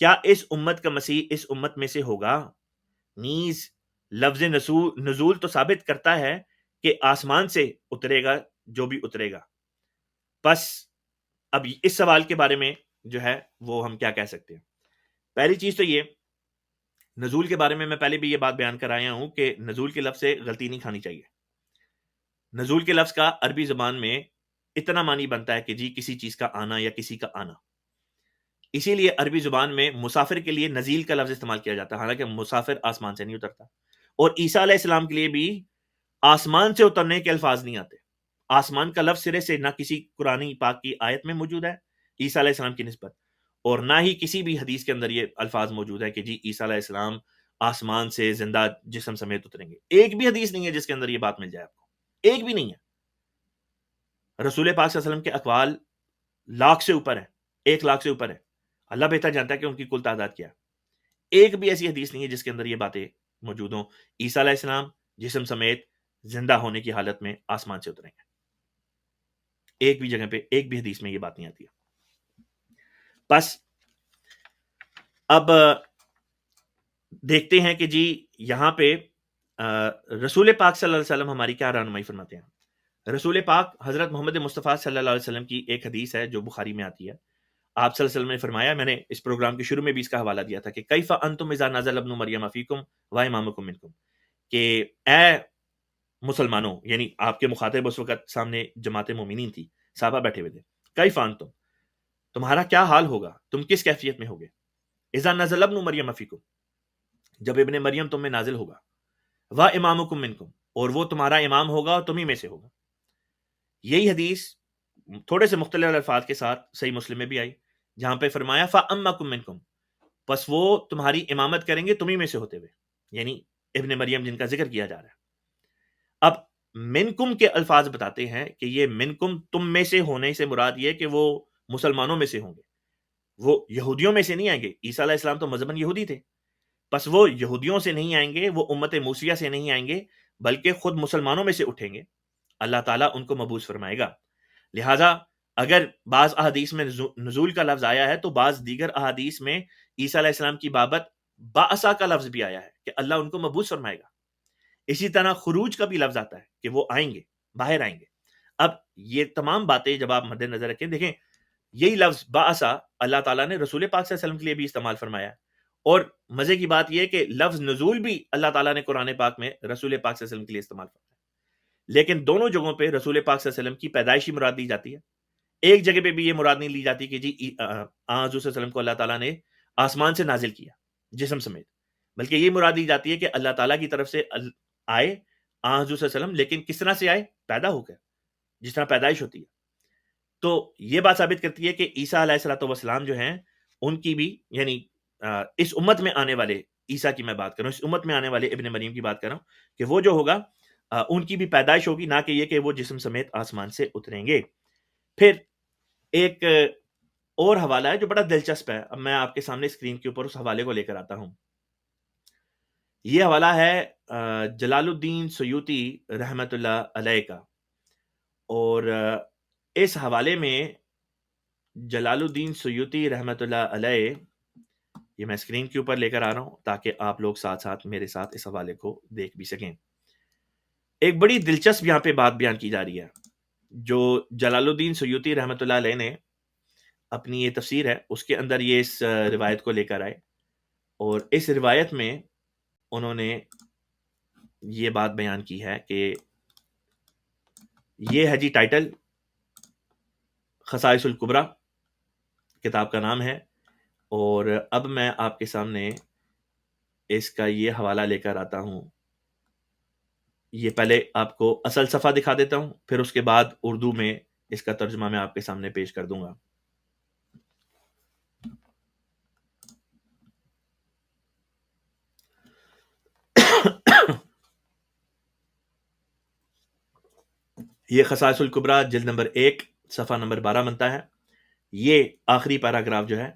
کیا اس امت کا مسیح اس امت میں سے ہوگا؟ نیز لفظ نزول تو ثابت کرتا ہے کہ آسمان سے اترے گا جو بھی اترے گا. پس اب اس سوال کے بارے میں جو ہے وہ ہم کیا کہہ سکتے ہیں؟ پہلی چیز تو یہ، نزول کے بارے میں پہلے بھی یہ بات بیان کرایا ہوں کہ نزول کے لفظ سے غلطی نہیں کھانی چاہیے. نزول کے لفظ کا عربی زبان میں اتنا معنی بنتا ہے کہ جی کسی چیز کا آنا یا کسی کا آنا. اسی لیے عربی زبان میں مسافر کے لیے نزیل کا لفظ استعمال کیا جاتا ہے، حالانکہ مسافر آسمان سے نہیں اترتا. اور عیسیٰ علیہ السلام کے لیے بھی آسمان سے اترنے کے الفاظ نہیں آتے. آسمان کا لفظ سرے سے نہ کسی قرآن پاک کی آیت میں موجود ہے عیسیٰ علیہ السلام کی نسبت، اور نہ ہی کسی بھی حدیث کے اندر یہ الفاظ موجود ہے کہ جی عیسیٰ علیہ السلام آسمان سے زندہ جسم سمیت اتریں گے. ایک بھی حدیث نہیں ہے جس کے اندر یہ بات مل جائے آپ کو، ایک بھی نہیں ہے. رسول پاک صلی اللہ علیہ وسلم کے اقوال لاکھ سے اوپر ہے، 1 لاکھ سے اوپر ہے. اللہ بہتر جانتا ہے کہ ان کی کل تعداد کیا ہے. ایک بھی ایسی حدیث نہیں ہے جس کے اندر یہ باتیں موجود ہوں عیسیٰ علیہ السلام جسم سمیت زندہ ہونے کی حالت میں آسمان سے اتریں گے. ایک بھی جگہ پہ ایک بھی حدیث میں یہ بات نہیں آتی ہے. بس اب دیکھتے ہیں کہ جی یہاں پہ رسول پاک صلی اللہ علیہ وسلم ہماری کیا رہنمائی فرماتے ہیں. رسول پاک حضرت محمد مصطفیٰ صلی اللہ علیہ وسلم کی ایک حدیث ہے جو بخاری میں آتی ہے. آپ صلی اللہ علیہ وسلم نے فرمایا، میں نے اس پروگرام کے شروع میں بھی اس کا حوالہ دیا تھا کہ کیف انتم اذا نزل ابن مریم فیکم و امامکم منکم، کہ اے مسلمانوں، یعنی آپ کے مخاطب اس وقت سامنے جماعت مومنین تھی، صحابہ بیٹھے ہوئے تھے. کیف انتم، تمہارا کیا حال ہوگا، تم کس کیفیت میں ہوگے. اذا نزل ابن مریم فیکم، جب ابن مریم تم میں نازل ہوگا. و امامکم منکم، اور وہ تمہارا امام ہوگا اور تمہیں میں سے ہوگا. یہی حدیث تھوڑے سے مختلف الفاظ کے ساتھ صحیح مسلم میں بھی آئی، جہاں پہ فرمایا فَأَمَّكُم مِّنكُم، پس وہ تمہاری امامت کریں گے تمہیں میں سے ہوتے ہوئے، یعنی ابن مریم جن کا ذکر کیا جا رہا ہے. اب منکم کے الفاظ بتاتے ہیں کہ یہ منکم تم میں سے ہونے سے مراد یہ کہ وہ مسلمانوں میں سے ہوں گے، وہ یہودیوں میں سے نہیں آئیں گے. عیسیٰ علیہ السلام تو مذہباً یہودی تھے، پس وہ یہودیوں سے نہیں آئیں گے، وہ امت موسیہ سے نہیں آئیں گے، بلکہ خود مسلمانوں میں سے اٹھیں گے. اللہ تعالیٰ ان کو مبعوث فرمائے گا. لہٰذا اگر بعض احادیث میں نزول کا لفظ آیا ہے تو بعض دیگر احادیث میں عیسیٰ علیہ السلام کی بابت بعثا کا لفظ بھی آیا ہے کہ اللہ ان کو مبعوث فرمائے گا. اسی طرح خروج کا بھی لفظ آتا ہے کہ وہ آئیں گے، باہر آئیں گے. اب یہ تمام باتیں جب آپ مد نظر رکھیں، دیکھیں یہی لفظ بعثا اللہ تعالیٰ نے رسول پاک صلی اللہ علیہ وسلم کے لیے بھی استعمال فرمایا ہے. اور مزے کی بات یہ کہ لفظ نزول بھی اللہ تعالیٰ نے قرآن پاک میں رسول پاک صلی اللہ علیہ وسلم کے لیے استعمال فرمایا. لیکن دونوں جگہوں پہ رسول پاک صلی اللہ علیہ وسلم کی پیدائشی مراد لی جاتی ہے. ایک جگہ پہ بھی یہ مراد نہیں لی جاتی کہ جی حضور صلی اللہ علیہ وسلم کو اللہ تعالیٰ نے آسمان سے نازل کیا جسم سمیت، بلکہ یہ مراد لی جاتی ہے کہ اللہ تعالیٰ کی طرف سے آئے حضور صلی اللہ علیہ وسلم، لیکن کس طرح سے آئے؟ پیدا ہو کر، جس طرح پیدائش ہوتی ہے. تو یہ بات ثابت کرتی ہے کہ عیسیٰ علیہ الصلوۃ والسلام جو ہیں ان کی بھی، یعنی اس امت میں آنے والے عیسیٰ کی میں بات کر رہا ہوں، اس امت میں آنے والے ابن مریم کی بات کر رہا ہوں کہ وہ جو ہوگا ان کی بھی پیدائش ہوگی، نہ کہ یہ کہ وہ جسم سمیت آسمان سے اتریں گے. پھر ایک اور حوالہ ہے جو بڑا دلچسپ ہے، اب میں آپ کے سامنے اسکرین کے اوپر اس حوالے کو لے کر آتا ہوں. یہ حوالہ ہے جلال الدین سیوطی رحمت اللہ علیہ کا، اور اس حوالے میں جلال الدین سیوطی رحمت اللہ علیہ، یہ میں اسکرین کے اوپر لے کر آ رہا ہوں تاکہ آپ لوگ ساتھ ساتھ میرے ساتھ اس حوالے کو دیکھ بھی سکیں. ایک بڑی دلچسپ یہاں پہ بات بیان کی جا رہی ہے جو جلال الدین سیوطی رحمت اللہ علیہ نے اپنی یہ تفسیر ہے اس کے اندر یہ اس روایت کو لے کر آئے، اور اس روایت میں انہوں نے یہ بات بیان کی ہے کہ یہ ہے جی ٹائٹل خصائص الکبریٰ کتاب کا نام ہے، اور اب میں آپ کے سامنے اس کا یہ حوالہ لے کر آتا ہوں. یہ پہلے آپ کو اصل صفحہ دکھا دیتا ہوں، پھر اس کے بعد اردو میں اس کا ترجمہ میں آپ کے سامنے پیش کر دوں گا. یہ خصائص الکبریٰ جلد نمبر 1 صفحہ نمبر 12 بنتا ہے. یہ آخری پیراگراف جو ہے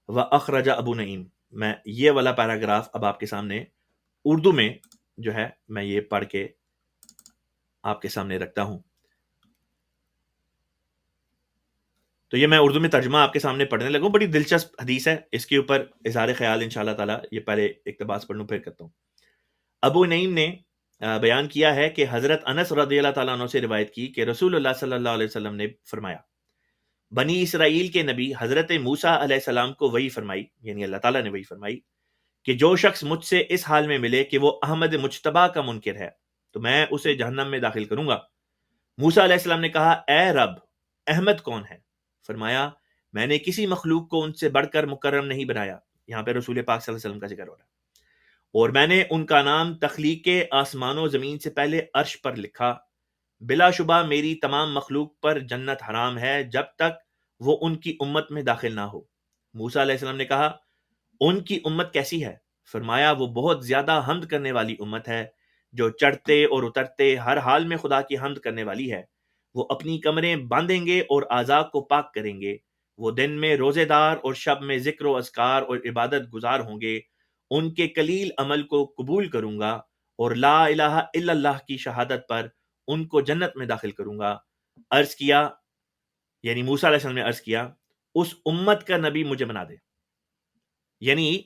وَأَخْرَجَ ابو نعیم، میں یہ والا پیراگراف اب آپ کے سامنے اردو میں جو ہے میں یہ پڑھ کے آپ کے سامنے رکھتا ہوں. تو یہ میں اردو میں ترجمہ آپ کے سامنے پڑھنے لگوں. بڑی دلچسپ حدیث ہے, اس کے اوپر اظہار خیال انشاءاللہ تعالیٰ یہ پہلے اقتباس پڑھ لوں پھر کرتا ہوں. ابو نعیم نے بیان کیا ہے کہ حضرت انس رضی اللہ تعالیٰ عنہ سے روایت کی کہ رسول اللہ صلی اللہ علیہ وسلم نے فرمایا, بنی اسرائیل کے نبی حضرت موسیٰ علیہ السلام کو وحی فرمائی, یعنی اللہ تعالیٰ نے وحی فرمائی کہ جو شخص مجھ سے اس حال میں ملے کہ وہ احمد مجتبیٰ کا منکر ہے تو میں اسے جہنم میں داخل کروں گا. موسیٰ علیہ السلام نے کہا, اے رب, احمد کون ہے؟ فرمایا, میں نے کسی مخلوق کو ان سے بڑھ کر مکرم نہیں بنایا. یہاں پہ رسول پاک صلی اللہ علیہ وسلم کا ذکر ہو رہا ہے. اور میں نے ان کا نام تخلیق آسمان و زمین سے پہلے عرش پر لکھا. بلا شبہ میری تمام مخلوق پر جنت حرام ہے جب تک وہ ان کی امت میں داخل نہ ہو. موسیٰ علیہ السلام نے کہا, ان کی امت کیسی ہے؟ فرمایا, وہ بہت زیادہ حمد کرنے والی امت ہے, جو چڑھتے اور اترتے ہر حال میں خدا کی حمد کرنے والی ہے. وہ اپنی کمریں باندھیں گے اور اعضاء کو پاک کریں گے. وہ دن میں روزے دار اور شب میں ذکر و اذکار اور عبادت گزار ہوں گے. ان کے قلیل عمل کو قبول کروں گا اور لا الہ الا اللہ کی شہادت پر ان کو جنت میں داخل کروں گا. عرض کیا, یعنی موسیٰ علیہ السلام نے عرض کیا, اس امت کا نبی مجھے بنا دے, یعنی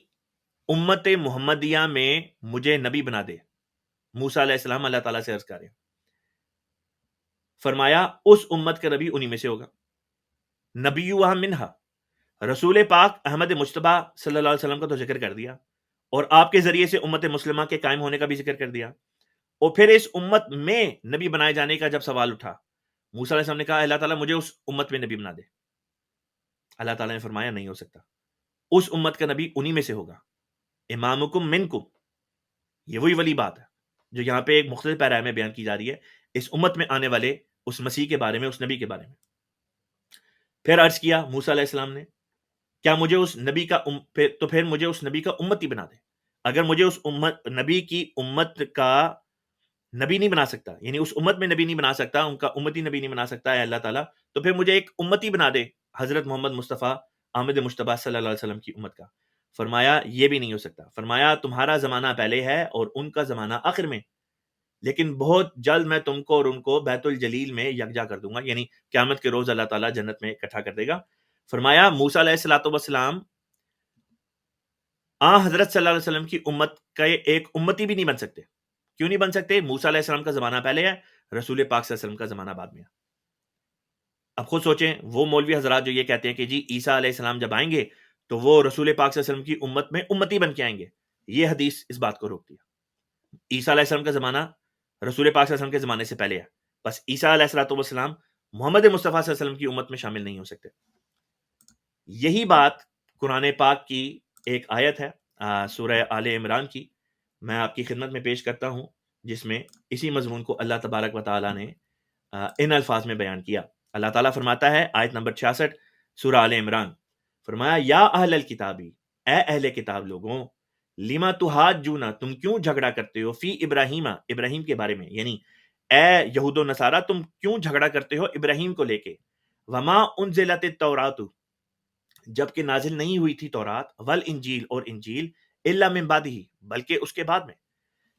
امت محمدیہ میں مجھے نبی بنا دے. موسیٰ علیہ السلام اللہ تعالیٰ سے عرض کر رہے ہیں. فرمایا, اس امت کا نبی انہی میں سے ہوگا. نبی منہا, رسول پاک احمد مجتبیٰ صلی اللہ علیہ وسلم کا تو ذکر کر دیا, اور آپ کے ذریعے سے امت مسلمہ کے قائم ہونے کا بھی ذکر کر دیا. اور پھر اس امت میں نبی بنائے جانے کا جب سوال اٹھا, موسیٰ علیہ السلام نے کہا, اللہ تعالیٰ مجھے اس امت میں نبی بنا دے. اللہ تعالیٰ نے فرمایا, نہیں ہو سکتا, اس امت کا نبی انہی میں سے ہوگا. امامکم منکم, یہ وہی والی بات ہے جو یہاں پہ ایک مختلف پیرا میں بیان کی جا رہی ہے اس امت میں آنے والے اس مسیح کے بارے میں, اس نبی کے بارے میں. پھر عرض کیا موسیٰ علیہ السلام نے, کیا مجھے اس نبی کا تو پھر مجھے اس نبی کا امتی بنا دے. اگر مجھے اس نبی کی امت کا نبی نہیں بنا سکتا, یعنی اس امت میں نبی نہیں بنا سکتا, ان کا امتی نبی نہیں بنا سکتا ہے اللہ تعالیٰ, تو پھر مجھے ایک امتی بنا دے حضرت محمد مصطفیٰ احمد مجتبیٰ صلی اللہ علیہ وسلم کی امت کا. فرمایا, یہ بھی نہیں ہو سکتا. فرمایا, تمہارا زمانہ پہلے ہے اور ان کا زمانہ آخر میں, لیکن بہت جلد میں تم کو اور ان کو بیت الجلیل میں یکجا کر دوں گا, یعنی قیامت کے روز اللہ تعالیٰ جنت میں اکٹھا کر دے گا. فرمایا, موسیٰ علیہ السلام حضرت صلی اللہ علیہ وسلم کی امت کا ایک امتی بھی نہیں بن سکتے. کیوں نہیں بن سکتے؟ موسیٰ علیہ السلام کا زمانہ پہلے ہے, رسول پاک صلی اللہ علیہ وسلم کا زمانہ بعد میں ہے. اب خود سوچیں, وہ مولوی حضرات جو یہ کہتے ہیں کہ جی عیسیٰ علیہ السلام جب آئیں گے تو وہ رسول پاک صلی اللہ علیہ وسلم کی امت میں امتی بن کے آئیں گے, یہ حدیث اس بات کو روکتی ہے. عیسیٰ علیہ السلام کا زمانہ رسول پاک صلی اللہ علیہ وسلم کے زمانے سے پہلے ہے, بس عیسیٰ علیہ السلام محمد مصطفیٰ صلی اللہ علیہ وسلم کی امت میں شامل نہیں ہو سکتے. یہی بات قرآن پاک کی ایک آیت ہے سورہ آل عمران کی, میں آپ کی خدمت میں پیش کرتا ہوں, جس میں اسی مضمون کو اللہ تبارک و تعالیٰ نے ان الفاظ میں بیان کیا. اللہ تعالیٰ فرماتا ہے, آیت نمبر 66 سورہ آل عمران, فرمایا, یا اہل الکتابی, اے اہل کتاب لوگوں, لما تحاجون, تم کیوں جھگڑا کرتے ہو, فی ابراہیم, ابراہیم کے بارے میں, یعنی اے یہود و نصارہ تم کیوں جھگڑا کرتے ہو ابراہیم کو لے کے, وما انزلت التوراۃ, جبکہ نازل نہیں ہوئی تھی تورات, والانجیل, اور انجیل, الا من بعدہ, بلکہ اس کے بعد میں.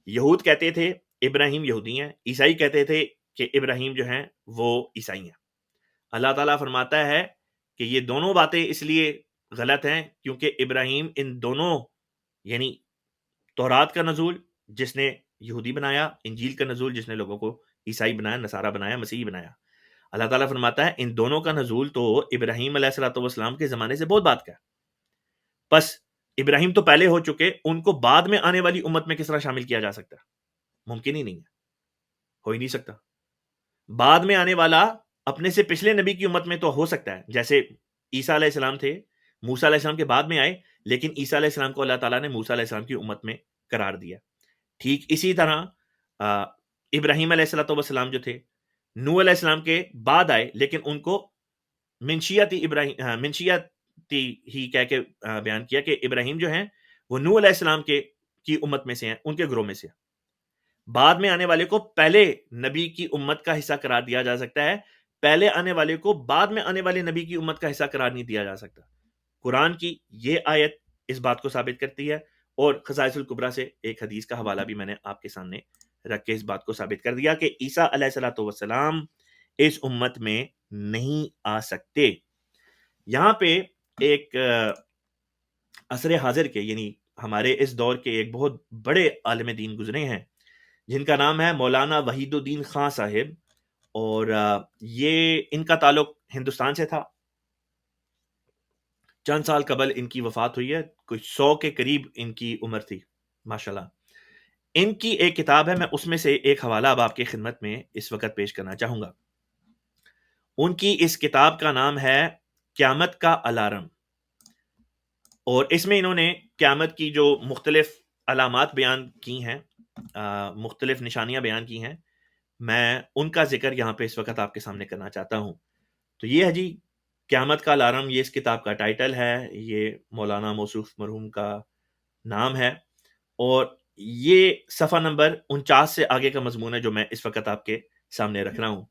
یہود کہتے تھے ابراہیم یہودی ہیں, عیسائی کہتے تھے کہ ابراہیم جو ہیں وہ عیسائی ہیں. اللہ تعالیٰ فرماتا ہے کہ یہ دونوں باتیں اس لیے غلط ہیں کیونکہ ابراہیم ان دونوں, یعنی تورات کا نزول جس نے یہودی بنایا, انجیل کا نزول جس نے لوگوں کو عیسائی بنایا, نصارہ بنایا, مسیحی بنایا. اللہ تعالیٰ فرماتا ہے ان دونوں کا نزول تو ابراہیم علیہ السلام کے زمانے سے بہت بات کا ہے, بس ابراہیم تو پہلے ہو چکے, ان کو بعد میں آنے والی امت میں کس طرح شامل کیا جا سکتا ہے؟ ممکن ہی نہیں ہے, ہو ہی نہیں سکتا. بعد میں آنے والا اپنے سے پچھلے نبی کی امت میں تو ہو سکتا ہے, جیسے عیسیٰ علیہ السلام تھے, موسیٰ علیہ السلام کے بعد میں آئے, لیکن عیسیٰ علیہ السلام کو اللہ تعالیٰ نے موسیٰ علیہ السلام کی امت میں قرار دیا. ٹھیک اسی طرح ابراہیم علیہ السلام جو تھے نوح علیہ السلام کے بعد آئے, لیکن ان کو منشیاتی ہی کہہ کے بیان کیا کہ ابراہیم جو ہیں وہ نوح علیہ السلام کی امت میں سے ہیں, ان کے گروہ میں سے. بعد میں آنے والے کو پہلے نبی کی امت کا حصہ قرار دیا جا سکتا ہے, پہلے آنے والے کو بعد میں آنے والے نبی کی امت کا حصہ قرار نہیں دیا جا سکتا. قرآن کی یہ آیت اس بات کو ثابت کرتی ہے, اور خصائص الکبریٰ سے ایک حدیث کا حوالہ بھی میں نے آپ کے سامنے رکھ کے اس بات کو ثابت کر دیا کہ عیسیٰ علیہ السلام اس امت میں نہیں آ سکتے. یہاں پہ ایک عصر حاضر کے یعنی ہمارے اس دور کے ایک بہت بڑے عالم دین گزرے ہیں جن کا نام ہے مولانا وحید الدین خان صاحب، اور یہ ان کا تعلق ہندوستان سے تھا. چند سال قبل ان کی وفات ہوئی ہے، کچھ 100 کے قریب ان کی عمر تھی ماشاءاللہ. ان کی ایک کتاب ہے، میں اس میں سے ایک حوالہ اب آپ کی خدمت میں اس وقت پیش کرنا چاہوں گا. ان کی اس کتاب کا نام ہے قیامت کا الارم، اور اس میں انہوں نے قیامت کی جو مختلف علامات بیان کی ہیں، مختلف نشانیاں بیان کی ہیں، میں ان کا ذکر یہاں پہ اس وقت آپ کے سامنے کرنا چاہتا ہوں. تو یہ ہے جی قیامت کا الارم، یہ اس کتاب کا ٹائٹل ہے، یہ مولانا موصوف مرحوم کا نام ہے، اور یہ صفحہ نمبر 49 سے آگے کا مضمون ہے جو میں اس وقت آپ کے سامنے رکھ رہا ہوں.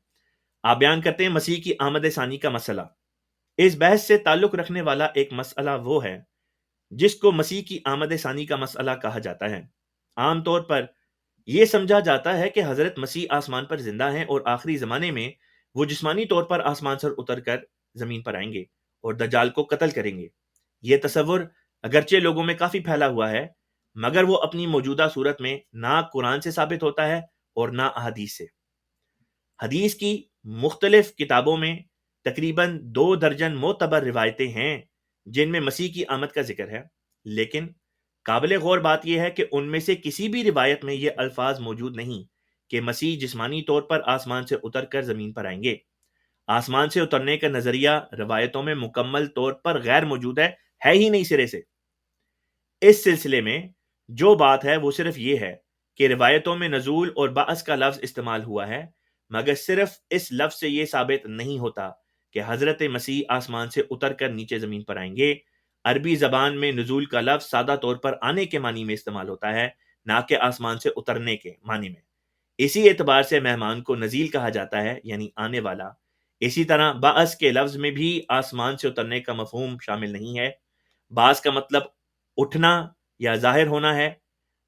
آپ بیان کرتے ہیں مسیح کی آمد ثانی کا مسئلہ. اس بحث سے تعلق رکھنے والا ایک مسئلہ وہ ہے جس کو مسیح کی آمد ثانی کا مسئلہ کہا جاتا ہے. عام طور پر یہ سمجھا جاتا ہے کہ حضرت مسیح آسمان پر زندہ ہیں اور آخری زمانے میں وہ جسمانی طور پر آسمان سے اتر کر زمین پر آئیں گے اور دجال کو قتل کریں گے. یہ تصور اگرچہ لوگوں میں کافی پھیلا ہوا ہے، مگر وہ اپنی موجودہ صورت میں نہ قرآن سے ثابت ہوتا ہے اور نہ احادیث سے. حدیث کی مختلف کتابوں میں تقریباً 2 درجن معتبر روایتیں ہیں جن میں مسیح کی آمد کا ذکر ہے، لیکن قابل غور بات یہ ہے کہ ان میں سے کسی بھی روایت میں یہ الفاظ موجود نہیں کہ مسیح جسمانی طور پر آسمان سے اتر کر زمین پر آئیں گے. آسمان سے اترنے کا نظریہ روایتوں میں مکمل طور پر غیر موجود ہے ہی نہیں سرے سے. اس سلسلے میں جو بات ہے وہ صرف یہ ہے کہ روایتوں میں نزول اور بعث کا لفظ استعمال ہوا ہے، مگر صرف اس لفظ سے یہ ثابت نہیں ہوتا کہ حضرت مسیح آسمان سے اتر کر نیچے زمین پر آئیں گے. عربی زبان میں نزول کا لفظ سادہ طور پر آنے کے معنی میں استعمال ہوتا ہے، نہ کہ آسمان سے اترنے کے معنی میں. اسی اعتبار سے مہمان کو نزیل کہا جاتا ہے، یعنی آنے والا. اسی طرح بعث کے لفظ میں بھی آسمان سے اترنے کا مفہوم شامل نہیں ہے. بعث کا مطلب اٹھنا یا ظاہر ہونا ہے،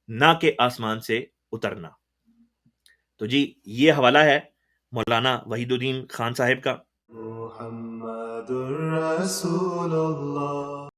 نہ کہ آسمان سے اترنا. تو جی یہ حوالہ ہے مولانا وحید الدین خان صاحب کا. محمد الرسول اللہ.